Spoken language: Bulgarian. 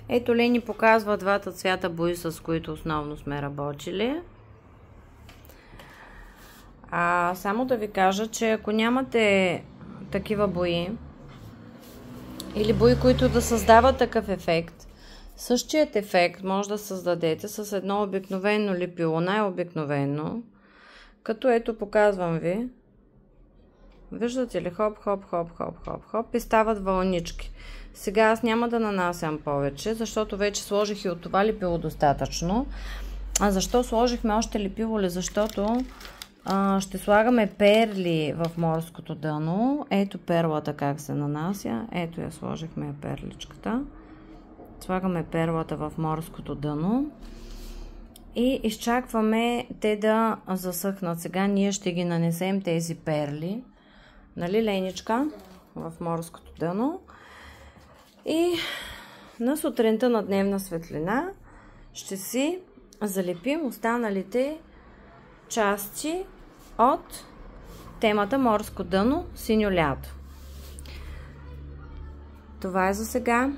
Ето ли ни показва двата цвята бои, с които основно сме работили. Само да ви кажа, че ако нямате такива бои или бои, които да създават такъв ефект, същият ефект може да създадете с едно обикновено лепило, най-обикновено, като ето показвам ви. Виждате ли? Хоп, хоп, хоп, хоп, хоп, хоп и стават вълнички. Сега аз няма да нанасям повече, защото вече сложих и от това лепило достатъчно. А защо сложихме още лепило ли? Защото ще слагаме перли в морското дъно. Ето перлата как се нанася. Ето я сложихме перличката. Слагаме перлата в морското дъно. И изчакваме те да засъхнат. Сега ние ще ги нанесем тези перли. Нали, Леничка? В морското дъно. И на сутринта на дневна светлина ще си залепим останалите части от темата морско дъно, синьо лято. Това е за сега.